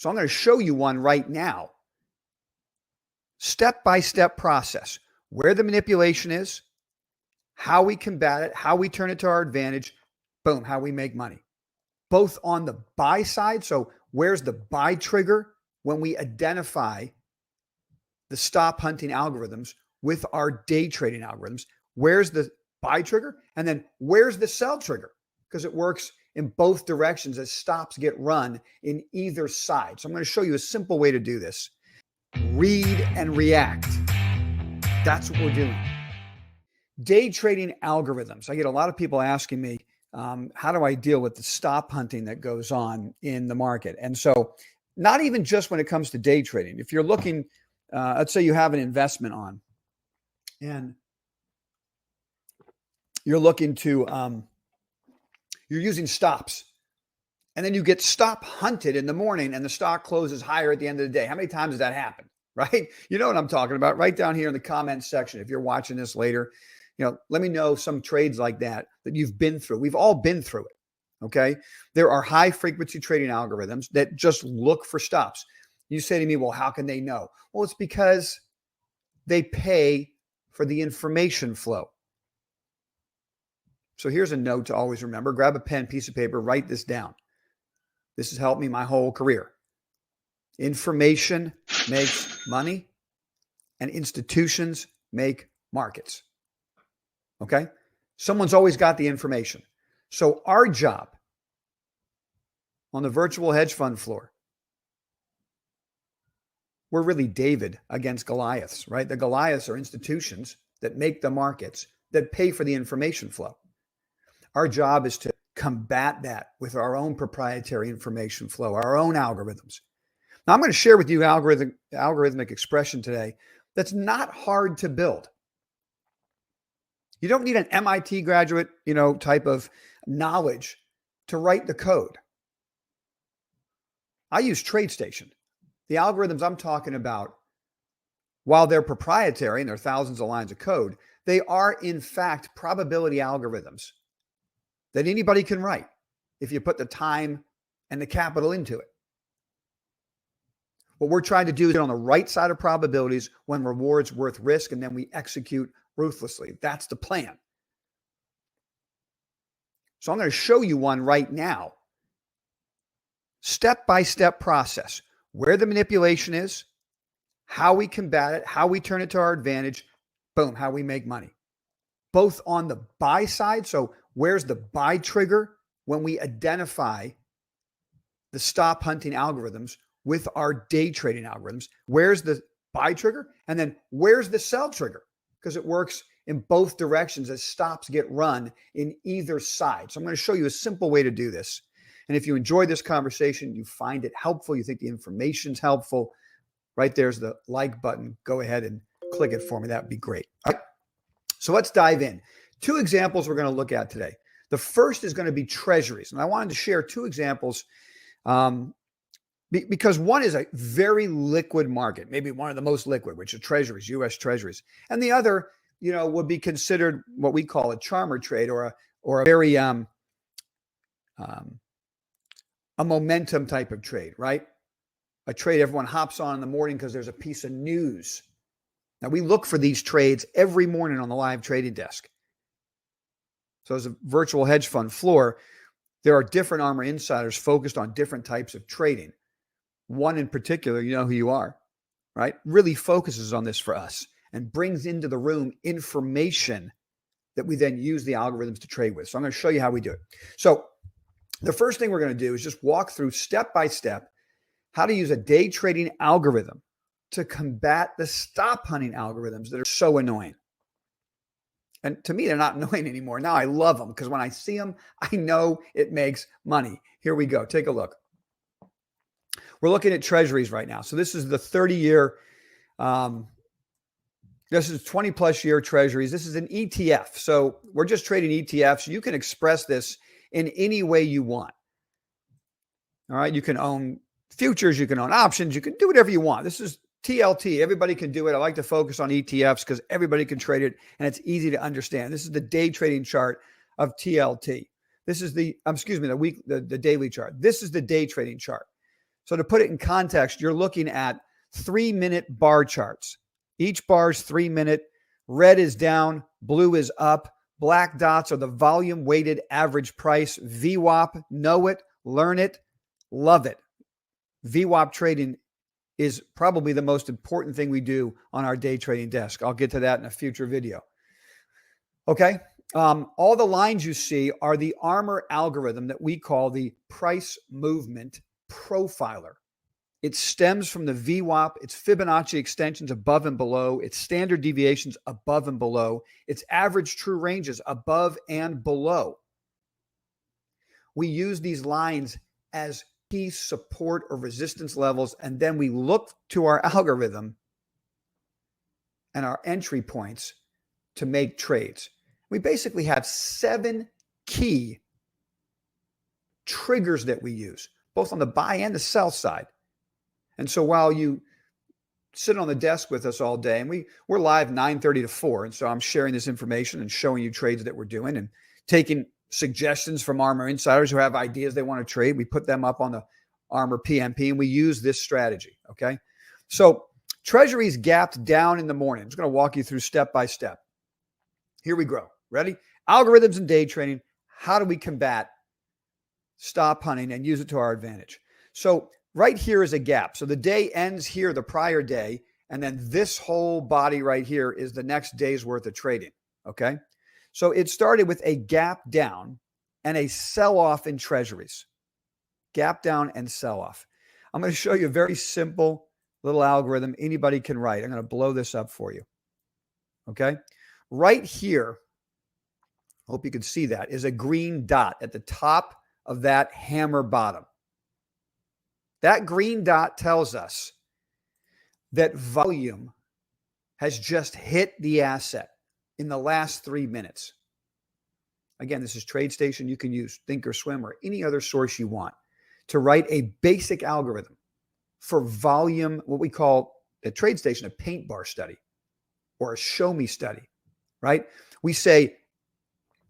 So I'm going to show you one right now. Step-by-step process, where the manipulation is, how we combat it, how we turn it to our advantage, boom, how we make money. Both on the buy side, so where's the buy trigger when we identify the stop hunting algorithms with our day trading algorithms, where's the buy trigger? And then where's the sell trigger? Because it works in both directions as stops get run in either side. So I'm going to show you a simple way to do this. Read and react. That's what we're doing. Day trading algorithms. I get a lot of people asking me, how do I deal with the stop hunting that goes on in the market? And so not even just when it comes to day trading. If you're looking, let's say you have an investment on and you're looking to, you're using stops, and then you get stop hunted in the morning and the stock closes higher at the end of the day. How many times has that happened, right? You know what I'm talking about. Right down here in the comments section, if you're watching this later, let me know some trades like that you've been through. We've all been through it, okay? There are high frequency trading algorithms that just look for stops. You say to me, well, how can they know? Well, it's because they pay for the information flow. So here's a note to always remember. Grab a pen, piece of paper, write this down. This has helped me my whole career. Information makes money, and institutions make markets. Okay? Someone's always got the information. So our job on the virtual hedge fund floor, we're really David against Goliaths, right? The Goliaths are institutions that make the markets, that pay for the information flow. Our job is to combat that with our own proprietary information flow, our own algorithms. Now, I'm going to share with you algorithmic expression today that's not hard to build. You don't need an MIT graduate, type of knowledge to write the code. I use TradeStation. The algorithms I'm talking about, while they're proprietary and there are thousands of lines of code, they are in fact probability algorithms that anybody can write if you put the time and the capital into it. What we're trying to do is get on the right side of probabilities when reward's worth risk, and then we execute ruthlessly. That's the plan. So I'm going to show you one right now. Step-by-step process, where the manipulation is, how we combat it, how we turn it to our advantage, boom, how we make money. Both on the buy side, so where's the buy trigger when we identify the stop hunting algorithms with our day trading algorithms, where's the buy trigger? And then where's the sell trigger? Because it works in both directions as stops get run in either side. So I'm going to show you a simple way to do this. And if you enjoy this conversation, you find it helpful, you think the information's helpful, right there's the like button. Go ahead and click it for me. That would be great. All right. So let's dive in. Two examples we're going to look at today. The first is going to be treasuries. And I wanted to share two examples because one is a very liquid market, maybe one of the most liquid, which are treasuries, U.S. treasuries. And the other, would be considered what we call a charmer trade or a very a momentum type of trade, right? A trade everyone hops on in the morning because there's a piece of news. Now, we look for these trades every morning on the live trading desk. So as a virtual hedge fund floor, there are different ARMR insiders focused on different types of trading. One in particular, you know who you are, right? Really focuses on this for us and brings into the room information that we then use the algorithms to trade with. So I'm going to show you how we do it. So the first thing we're going to do is just walk through step by step how to use a day trading algorithm to combat the stop hunting algorithms that are so annoying. And to me, they're not annoying anymore. Now I love them because when I see them, I know it makes money. Here we go. Take a look. We're looking at treasuries right now. So this is the 30-year, this is 20 plus year treasuries. This is an ETF. So we're just trading ETFs. You can express this in any way you want. All right. You can own futures. You can own options. You can do whatever you want. This is TLT. Everybody can do it. I like to focus on ETFs because everybody can trade it and it's easy to understand. This is the day trading chart of TLT. This is the daily chart. This is the day trading chart. So to put it in context, you're looking at 3-minute bar charts. Each bar is 3 minute. Red is down, blue is up. Black dots are the volume weighted average price. VWAP, know it, learn it, love it. VWAP trading is probably the most important thing we do on our day trading desk. I'll get to that in a future video. Okay. All the lines you see are the ARMR algorithm that we call the price movement profiler. It stems from the VWAP, its Fibonacci extensions above and below, its standard deviations above and below, its average true ranges above and below. We use these lines as key support or resistance levels, and then we look to our algorithm and our entry points to make trades. We basically have 7 key triggers that we use, both on the buy and the sell side. And so while you sit on the desk with us all day, and we're live 9:30 to 4, and so I'm sharing this information and showing you trades that we're doing and taking suggestions from ARMR insiders who have ideas they want to trade. We put them up on the ARMR PMP, and we use this strategy, okay? So Treasuries gapped down in the morning. I'm just going to walk you through step by step. Here we go. Ready? Algorithms and day trading. How do we combat stop hunting and use it to our advantage? So right here is a gap. So the day ends here, the prior day, and then this whole body right here is the next day's worth of trading, okay? So it started with a gap down and a sell-off in Treasuries. Gap down and sell-off. I'm going to show you a very simple little algorithm anybody can write. I'm going to blow this up for you, okay? Right here, hope you can see that, is a green dot at the top of that hammer bottom. That green dot tells us that volume has just hit the asset in the last 3 minutes. Again, this is TradeStation. You can use Thinkorswim or any other source you want to write a basic algorithm for volume, what we call at TradeStation a paint bar study or a show me study, right? We say,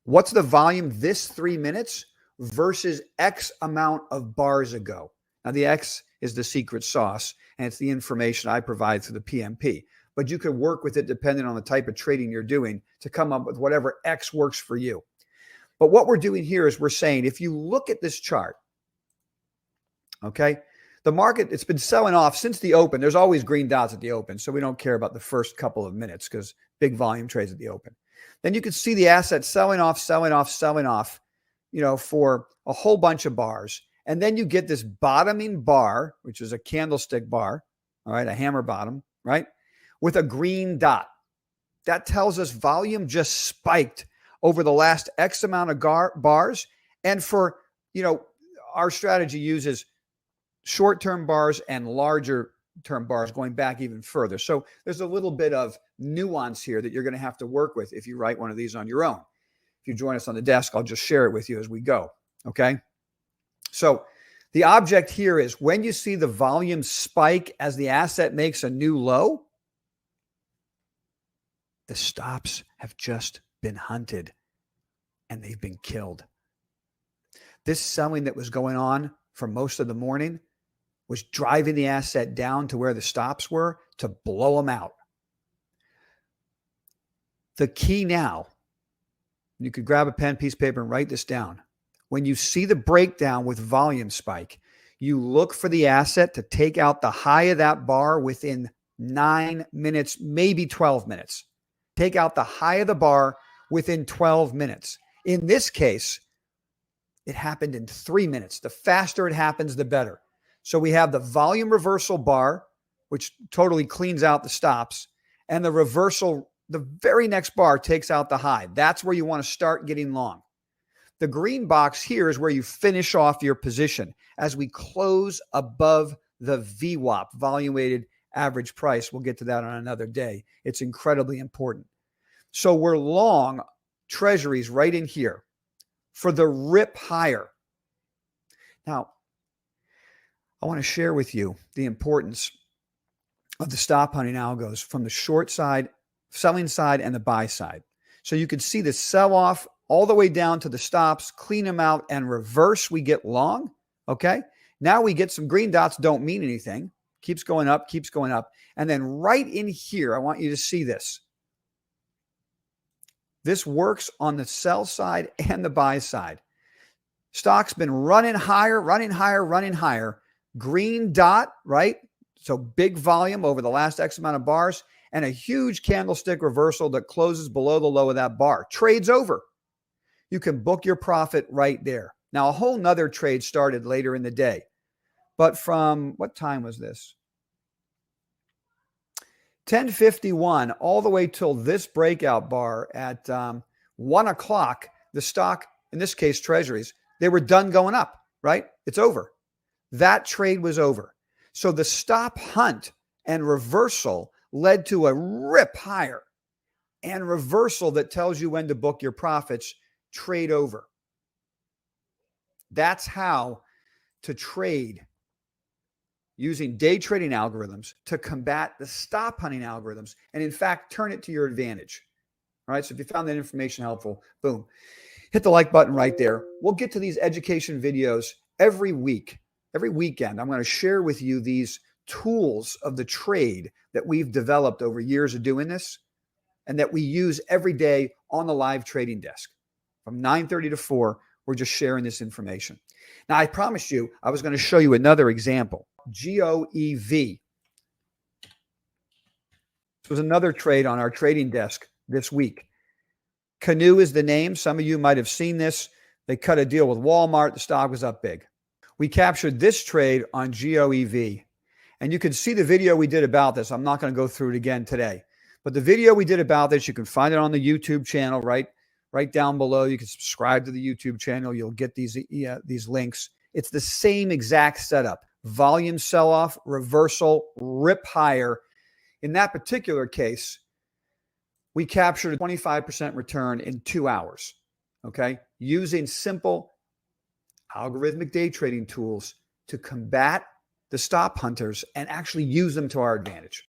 what's the volume this 3 minutes versus X amount of bars ago? Now, the X is the secret sauce, and it's the information I provide through the PMP. But you can work with it depending on the type of trading you're doing to come up with whatever X works for you. But what we're doing here is we're saying, if you look at this chart, okay, the market, it's been selling off since the open. There's always green dots at the open, so we don't care about the first couple of minutes because big volume trades at the open. Then you can see the asset selling off, for a whole bunch of bars. And then you get this bottoming bar, which is a candlestick bar, all right, a hammer bottom, right, with a green dot. That tells us volume just spiked over the last X amount of bars. And for, our strategy uses short-term bars and larger-term bars going back even further. So there's a little bit of nuance here that you're going to have to work with if you write one of these on your own. If you join us on the desk, I'll just share it with you as we go, okay? So the object here is when you see the volume spike as the asset makes a new low, the stops have just been hunted and they've been killed. This selling that was going on for most of the morning was driving the asset down to where the stops were to blow them out. The key now, you could grab a pen, piece of paper, and write this down. When you see the breakdown with volume spike, you look for the asset to take out the high of that bar within 9 minutes, maybe 12 minutes. Take out the high of the bar within 12 minutes. In this case, it happened in 3 minutes. The faster it happens, the better. So we have the volume reversal bar, which totally cleans out the stops, and the reversal, the very next bar takes out the high. That's where you want to start getting long. The green box here is where you finish off your position as we close above the VWAP, volume weighted average price. We'll get to that on another day. It's incredibly important. So we're long Treasuries right in here for the rip higher. Now, I want to share with you the importance of the stop hunting algos from the short side, selling side, and the buy side. So you can see the sell off all the way down to the stops, clean them out, and reverse, we get long, okay? Now we get some green dots, don't mean anything. Keeps going up, keeps going up. And then right in here, I want you to see this. This works on the sell side and the buy side. Stock's been running higher, running higher, running higher. Green dot, right? So big volume over the last X amount of bars and a huge candlestick reversal that closes below the low of that bar. Trade's over. You can book your profit right there. Now, a whole nother trade started later in the day. But from, what time was this? 10:51 all the way till this breakout bar at 1 o'clock, the stock, in this case, treasuries, they were done going up, right? It's over. That trade was over. So the stop hunt and reversal led to a rip higher and reversal that tells you when to book your profits, trade over. That's how to trade using day trading algorithms to combat the stop hunting algorithms and, in fact, turn it to your advantage. All right, so if you found that information helpful, boom, hit the like button right there. We'll get to these education videos every week, every weekend. I'm going to share with you these tools of the trade that we've developed over years of doing this and that we use every day on the live trading desk. From 9:30 to 4, we're just sharing this information. Now, I promised you I was going to show you another example. GOEV. This was another trade on our trading desk this week. Canoo is the name. Some of you might have seen this. They cut a deal with Walmart. The stock was up big. We captured this trade on GOEV. And you can see the video we did about this. I'm not going to go through it again today. But the video we did about this, you can find it on the YouTube channel right down below. You can subscribe to the YouTube channel. You'll get these links. It's the same exact setup. Volume sell-off, reversal, rip higher. In that particular case, we captured a 25% return in 2 hours, okay? Using simple algorithmic day trading tools to combat the stop hunters and actually use them to our advantage.